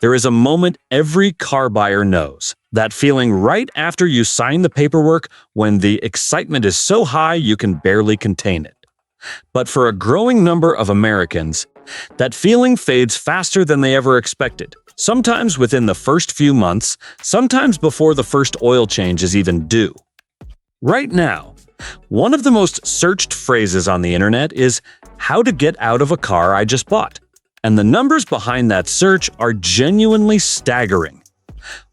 There is a moment every car buyer knows. That feeling right after you sign the paperwork when the excitement is so high you can barely contain it. But for a growing number of Americans, that feeling fades faster than they ever expected. Sometimes within the first few months, sometimes before the first oil change is even due. Right now, one of the most searched phrases on the internet is, "How to get out of a car I just bought." And the numbers behind that search are genuinely staggering.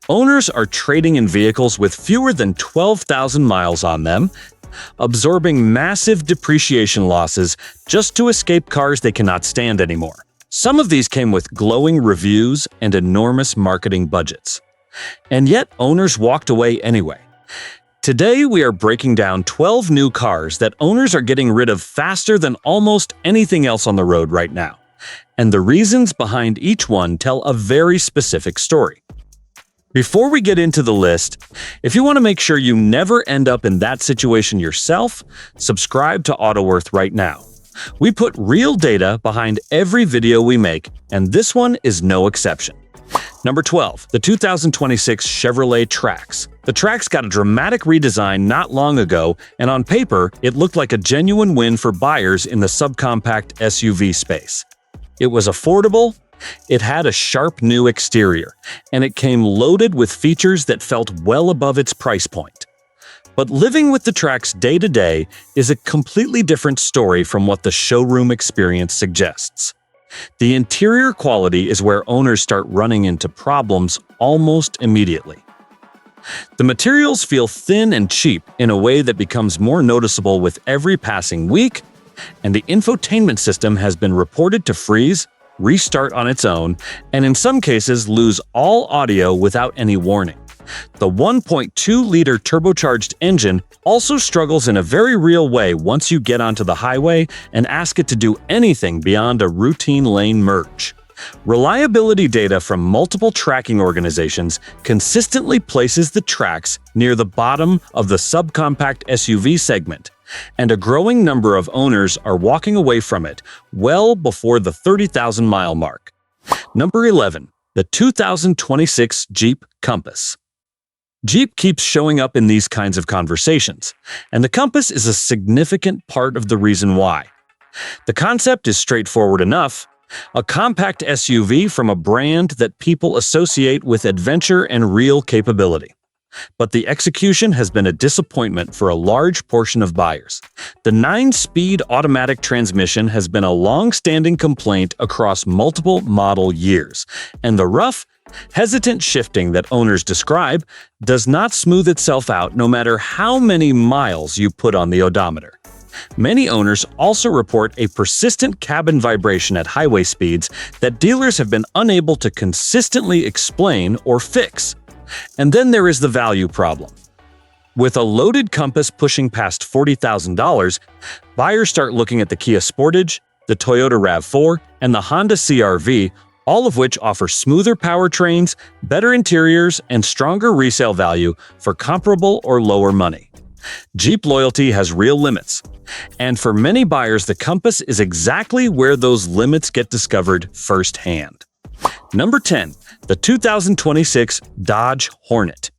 Owners are trading in vehicles with fewer than 12,000 miles on them, absorbing massive depreciation losses just to escape cars they cannot stand anymore. Some of these came with glowing reviews and enormous marketing budgets. And yet, owners walked away anyway. Today, we are breaking down 12 new cars that owners are getting rid of faster than almost anything else on the road right now. And the reasons behind each one tell a very specific story. Before we get into the list, if you want to make sure you never end up in that situation yourself, subscribe to AutoWorth right now. We put real data behind every video we make, and this one is no exception. Number 12, the 2026 Chevrolet Trax. The Trax got a dramatic redesign not long ago, and on paper, it looked like a genuine win for buyers in the subcompact SUV space. It was affordable, it had a sharp new exterior, and it came loaded with features that felt well above its price point. But living with the Trax day to day is a completely different story from what the showroom experience suggests. The interior quality is where owners start running into problems almost immediately. The materials feel thin and cheap in a way that becomes more noticeable with every passing week, and the infotainment system has been reported to freeze, restart on its own, and in some cases lose all audio without any warning. The 1.2-liter turbocharged engine also struggles in a very real way once you get onto the highway and ask it to do anything beyond a routine lane merge. Reliability data from multiple tracking organizations consistently places the Trax near the bottom of the subcompact SUV segment, and a growing number of owners are walking away from it well before the 30,000-mile mark. Number 11. The 2026 Jeep Compass. Jeep keeps showing up in these kinds of conversations, and the Compass is a significant part of the reason why. The concept is straightforward enough: a compact SUV from a brand that people associate with adventure and real capability. But the execution has been a disappointment for a large portion of buyers. The 9-speed automatic transmission has been a long-standing complaint across multiple model years, and the rough, hesitant shifting that owners describe does not smooth itself out no matter how many miles you put on the odometer. Many owners also report a persistent cabin vibration at highway speeds that dealers have been unable to consistently explain or fix. And then there is the value problem. With a loaded Compass pushing past $40,000, buyers start looking at the Kia Sportage, the Toyota RAV4, and the Honda CR-V, all of which offer smoother powertrains, better interiors, and stronger resale value for comparable or lower money. Jeep loyalty has real limits, and for many buyers, the Compass is exactly where those limits get discovered firsthand. Number 10. The 2026 Dodge Hornet.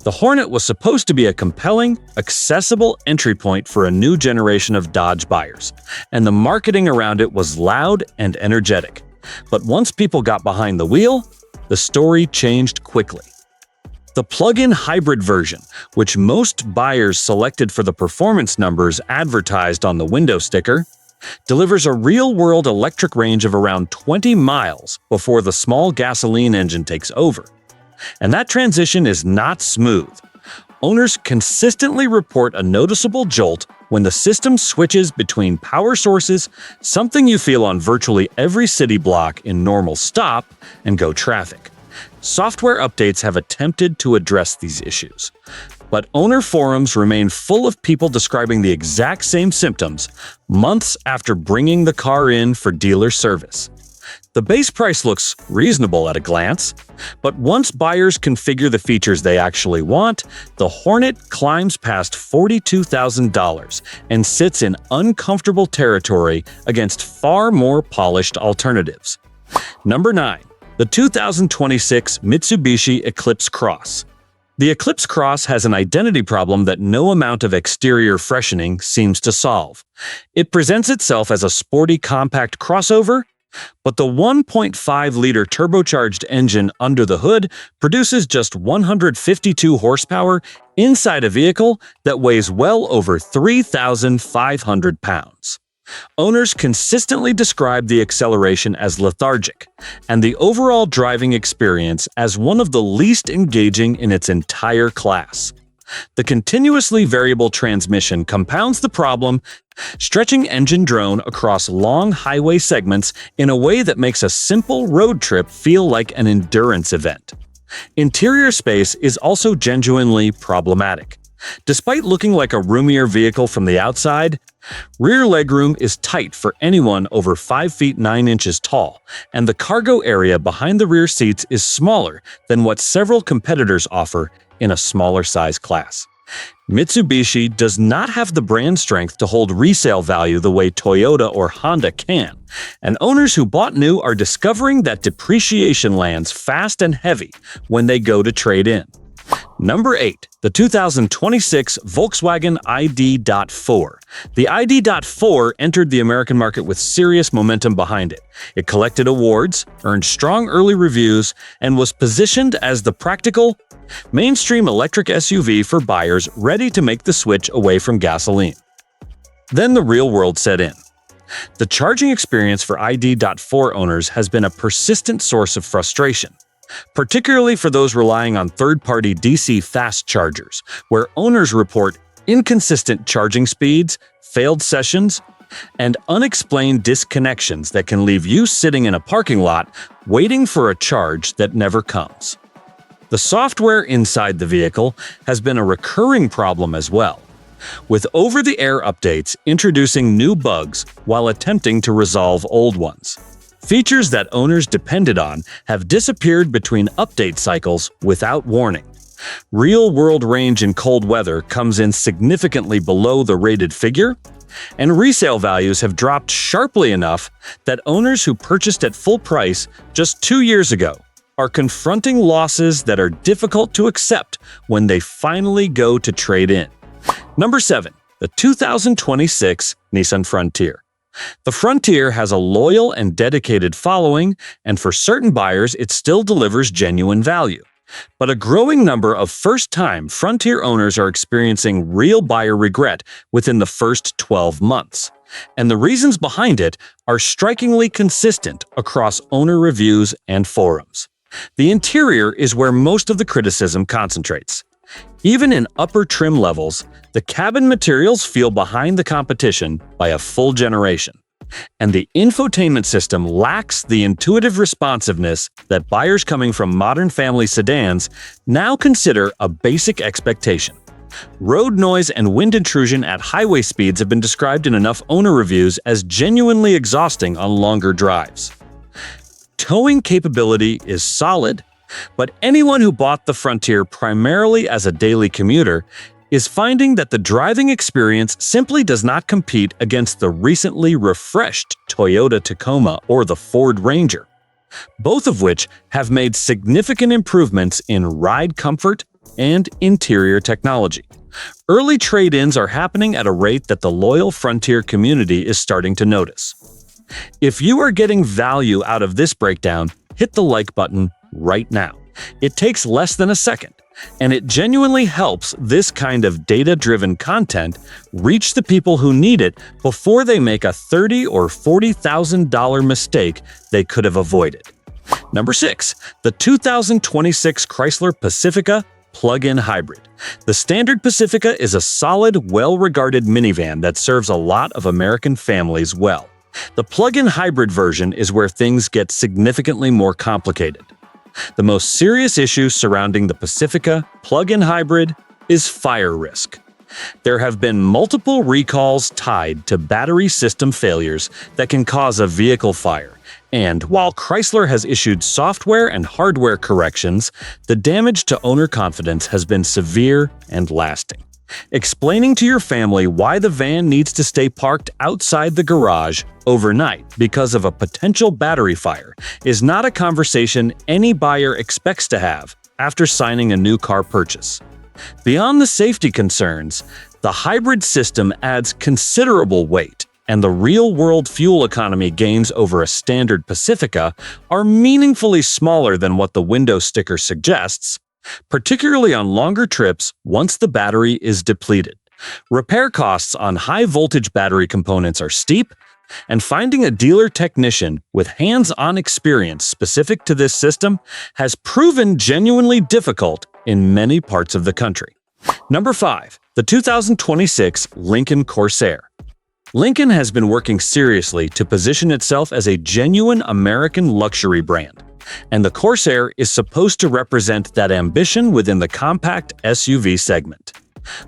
The Hornet was supposed to be a compelling, accessible entry point for a new generation of Dodge buyers, and the marketing around it was loud and energetic. But once people got behind the wheel, the story changed quickly. The plug-in hybrid version, which most buyers selected for the performance numbers advertised on the window sticker, delivers a real-world electric range of around 20 miles before the small gasoline engine takes over. And that transition is not smooth. Owners consistently report a noticeable jolt when the system switches between power sources, something you feel on virtually every city block in normal stop and go traffic. Software updates have attempted to address these issues, but owner forums remain full of people describing the exact same symptoms months after bringing the car in for dealer service. The base price looks reasonable at a glance, but once buyers configure the features they actually want, the Hornet climbs past $42,000 and sits in uncomfortable territory against far more polished alternatives. Number 9. The 2026 Mitsubishi Eclipse Cross. The Eclipse Cross has an identity problem that no amount of exterior freshening seems to solve. It presents itself as a sporty compact crossover, but the 1.5-liter turbocharged engine under the hood produces just 152 horsepower inside a vehicle that weighs well over 3,500 pounds. Owners consistently describe the acceleration as lethargic, and the overall driving experience as one of the least engaging in its entire class. The continuously variable transmission compounds the problem, stretching engine drone across long highway segments in a way that makes a simple road trip feel like an endurance event. Interior space is also genuinely problematic. Despite looking like a roomier vehicle from the outside, rear legroom is tight for anyone over 5 feet 9 inches tall, and the cargo area behind the rear seats is smaller than what several competitors offer in a smaller size class. Mitsubishi does not have the brand strength to hold resale value the way Toyota or Honda can, and owners who bought new are discovering that depreciation lands fast and heavy when they go to trade in. Number 8. The 2026 Volkswagen ID.4. The ID.4 entered the American market with serious momentum behind it. It collected awards, earned strong early reviews, and was positioned as the practical, mainstream electric SUV for buyers ready to make the switch away from gasoline. Then the real world set in. The charging experience for ID.4 owners has been a persistent source of frustration, particularly for those relying on third-party DC fast chargers, where owners report inconsistent charging speeds, failed sessions, and unexplained disconnections that can leave you sitting in a parking lot waiting for a charge that never comes. The software inside the vehicle has been a recurring problem as well, with over-the-air updates introducing new bugs while attempting to resolve old ones. Features that owners depended on have disappeared between update cycles without warning. Real-world range in cold weather comes in significantly below the rated figure, and resale values have dropped sharply enough that owners who purchased at full price just 2 years ago are confronting losses that are difficult to accept when they finally go to trade in. Number 7. The 2026 Nissan Frontier. The Frontier has a loyal and dedicated following, and for certain buyers it still delivers genuine value. But a growing number of first-time Frontier owners are experiencing real buyer regret within the first 12 months. And the reasons behind it are strikingly consistent across owner reviews and forums. The interior is where most of the criticism concentrates. Even in upper trim levels, the cabin materials feel behind the competition by a full generation. And the infotainment system lacks the intuitive responsiveness that buyers coming from modern family sedans now consider a basic expectation. Road noise and wind intrusion at highway speeds have been described in enough owner reviews as genuinely exhausting on longer drives. Towing capability is solid, but anyone who bought the Frontier primarily as a daily commuter is finding that the driving experience simply does not compete against the recently refreshed Toyota Tacoma or the Ford Ranger, both of which have made significant improvements in ride comfort and interior technology. Early trade-ins are happening at a rate that the loyal Frontier community is starting to notice. If you are getting value out of this breakdown, hit the like button right now. It takes less than a second, and it genuinely helps this kind of data-driven content reach the people who need it before they make a $30,000 or $40,000 mistake they could have avoided. Number 6. The 2026 Chrysler Pacifica Plug-in Hybrid. The standard Pacifica is a solid, well-regarded minivan that serves a lot of American families well. The plug-in hybrid version is where things get significantly more complicated. The most serious issue surrounding the Pacifica plug-in hybrid is fire risk. There have been multiple recalls tied to battery system failures that can cause a vehicle fire, and while Chrysler has issued software and hardware corrections, the damage to owner confidence has been severe and lasting. Explaining to your family why the van needs to stay parked outside the garage overnight because of a potential battery fire is not a conversation any buyer expects to have after signing a new car purchase. Beyond the safety concerns, the hybrid system adds considerable weight, and the real-world fuel economy gains over a standard Pacifica are meaningfully smaller than what the window sticker suggests, particularly on longer trips once the battery is depleted. Repair costs on high-voltage battery components are steep, and finding a dealer technician with hands-on experience specific to this system has proven genuinely difficult in many parts of the country. Number 5. The 2026 Lincoln Corsair. Lincoln has been working seriously to position itself as a genuine American luxury brand, and the Corsair is supposed to represent that ambition within the compact SUV segment.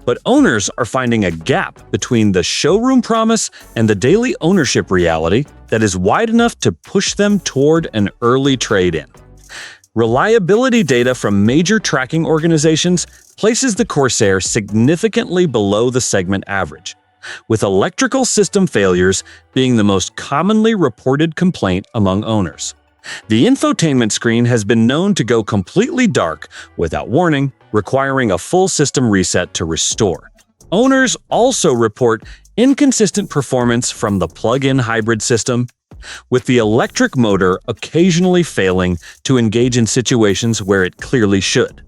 But owners are finding a gap between the showroom promise and the daily ownership reality that is wide enough to push them toward an early trade-in. Reliability data from major tracking organizations places the Corsair significantly below the segment average, with electrical system failures being the most commonly reported complaint among owners. The infotainment screen has been known to go completely dark without warning, requiring a full system reset to restore. Owners also report inconsistent performance from the plug-in hybrid system, with the electric motor occasionally failing to engage in situations where it clearly should.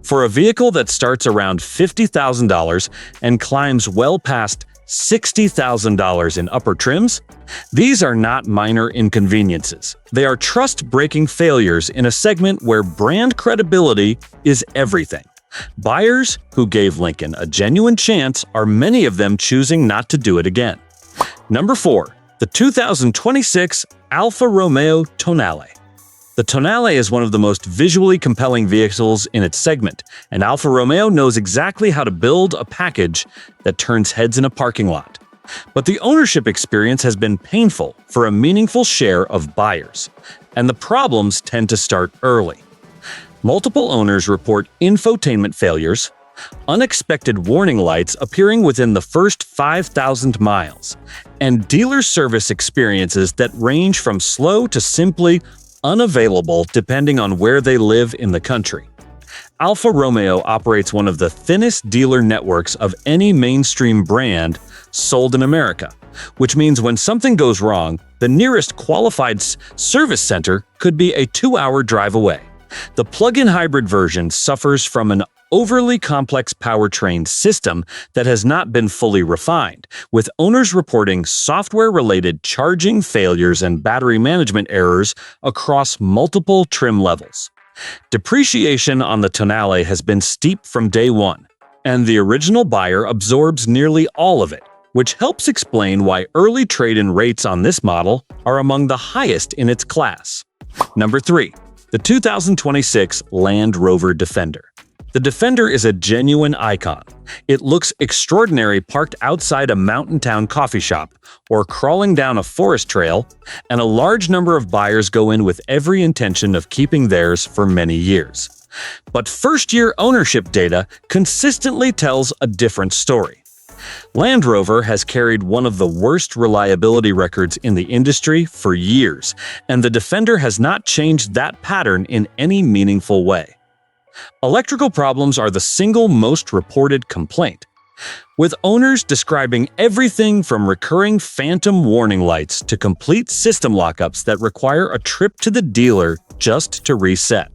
For a vehicle that starts around $50,000 and climbs well past $60,000 in upper trims, these are not minor inconveniences. They are trust-breaking failures in a segment where brand credibility is everything. Buyers who gave Lincoln a genuine chance are many of them choosing not to do it again. Number 4. The 2026 Alfa Romeo Tonale. The Tonale is one of the most visually compelling vehicles in its segment, and Alfa Romeo knows exactly how to build a package that turns heads in a parking lot. But the ownership experience has been painful for a meaningful share of buyers, and the problems tend to start early. Multiple owners report infotainment failures, unexpected warning lights appearing within the first 5,000 miles, and dealer service experiences that range from slow to simply unavailable depending on where they live in the country. Alfa Romeo operates one of the thinnest dealer networks of any mainstream brand sold in America, which means when something goes wrong, the nearest qualified service center could be a 2-hour drive away. The plug-in hybrid version suffers from an overly complex powertrain system that has not been fully refined, with owners reporting software-related charging failures and battery management errors across multiple trim levels. Depreciation on the Tonale has been steep from day one, and the original buyer absorbs nearly all of it, which helps explain why early trade-in rates on this model are among the highest in its class. Number 3. The 2026 Land Rover Defender. The Defender is a genuine icon. It looks extraordinary parked outside a mountain town coffee shop or crawling down a forest trail, and a large number of buyers go in with every intention of keeping theirs for many years. But first-year ownership data consistently tells a different story. Land Rover has carried one of the worst reliability records in the industry for years, and the Defender has not changed that pattern in any meaningful way. Electrical problems are the single most reported complaint, with owners describing everything from recurring phantom warning lights to complete system lockups that require a trip to the dealer just to reset.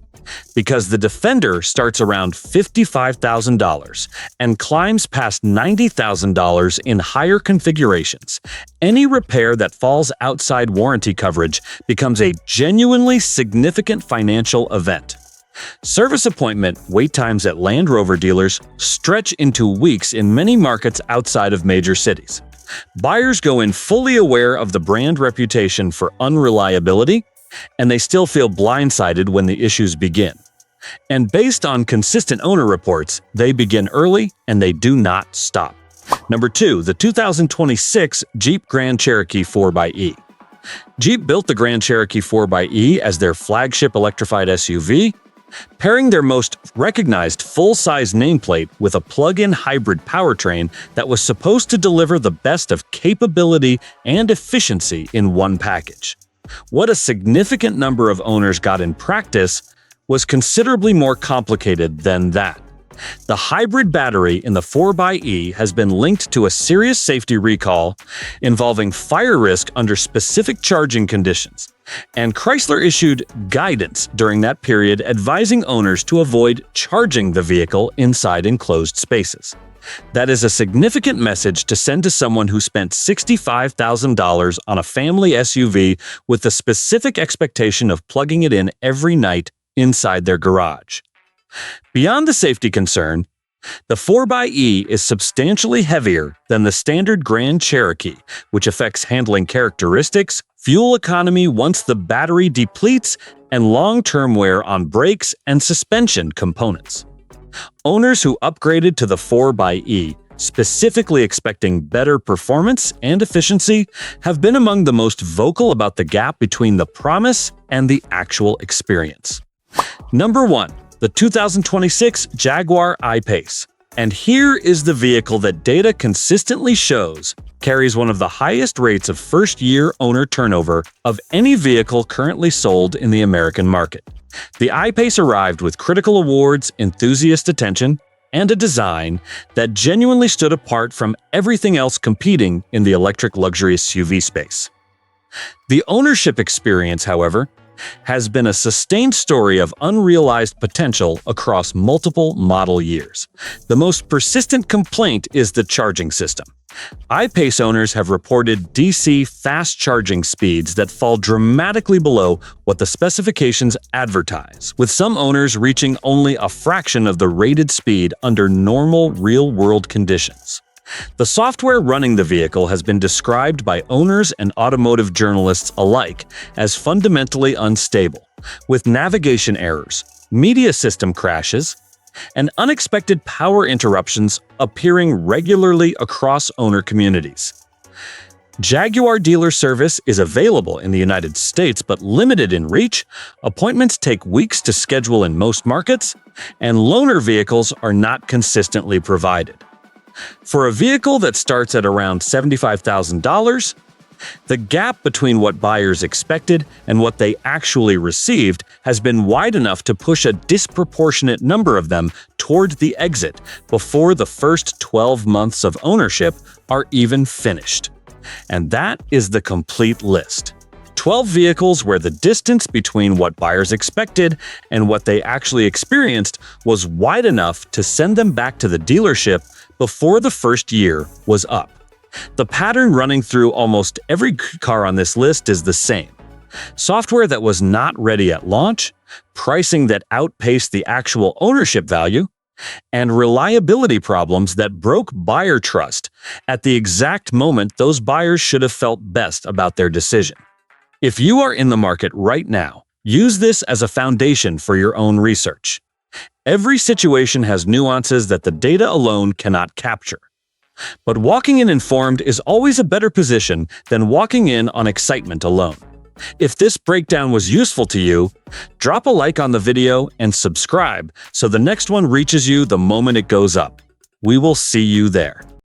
Because the Defender starts around $55,000 and climbs past $90,000 in higher configurations, any repair that falls outside warranty coverage becomes a genuinely significant financial event. Service appointment wait times at Land Rover dealers stretch into weeks in many markets outside of major cities. Buyers go in fully aware of the brand reputation for unreliability, and they still feel blindsided when the issues begin. And based on consistent owner reports, they begin early and they do not stop. Number 2. The 2026 Jeep Grand Cherokee 4xe. Jeep built the Grand Cherokee 4xe as their flagship electrified SUV, pairing their most recognized full-size nameplate with a plug-in hybrid powertrain that was supposed to deliver the best of capability and efficiency in one package. What a significant number of owners got in practice was considerably more complicated than that. The hybrid battery in the 4xe has been linked to a serious safety recall involving fire risk under specific charging conditions, and Chrysler issued guidance during that period advising owners to avoid charging the vehicle inside enclosed spaces. That is a significant message to send to someone who spent $65,000 on a family SUV with the specific expectation of plugging it in every night inside their garage. Beyond the safety concern, the 4xe is substantially heavier than the standard Grand Cherokee, which affects handling characteristics, fuel economy once the battery depletes, and long-term wear on brakes and suspension components. Owners who upgraded to the 4xe, specifically expecting better performance and efficiency, have been among the most vocal about the gap between the promise and the actual experience. Number 1. The 2026 Jaguar I-Pace. And here is the vehicle that data consistently shows carries one of the highest rates of first-year owner turnover of any vehicle currently sold in the American market. The I-Pace arrived with critical awards, enthusiast attention, and a design that genuinely stood apart from everything else competing in the electric luxury SUV space. The ownership experience, however, has been a sustained story of unrealized potential across multiple model years. The most persistent complaint is the charging system. I-Pace owners have reported DC fast charging speeds that fall dramatically below what the specifications advertise, with some owners reaching only a fraction of the rated speed under normal real-world conditions. The software running the vehicle has been described by owners and automotive journalists alike as fundamentally unstable, with navigation errors, media system crashes, and unexpected power interruptions appearing regularly across owner communities. Jaguar dealer service is available in the United States but limited in reach, appointments take weeks to schedule in most markets, and loaner vehicles are not consistently provided. For a vehicle that starts at around $75,000, the gap between what buyers expected and what they actually received has been wide enough to push a disproportionate number of them toward the exit before the first 12 months of ownership are even finished. And that is the complete list. 12 vehicles where the distance between what buyers expected and what they actually experienced was wide enough to send them back to the dealership before the first year was up. The pattern running through almost every car on this list is the same. Software that was not ready at launch, pricing that outpaced the actual ownership value, and reliability problems that broke buyer trust at the exact moment those buyers should have felt best about their decision. If you are in the market right now, use this as a foundation for your own research. Every situation has nuances that the data alone cannot capture. But walking in informed is always a better position than walking in on excitement alone. If this breakdown was useful to you, drop a like on the video and subscribe so the next one reaches you the moment it goes up. We will see you there.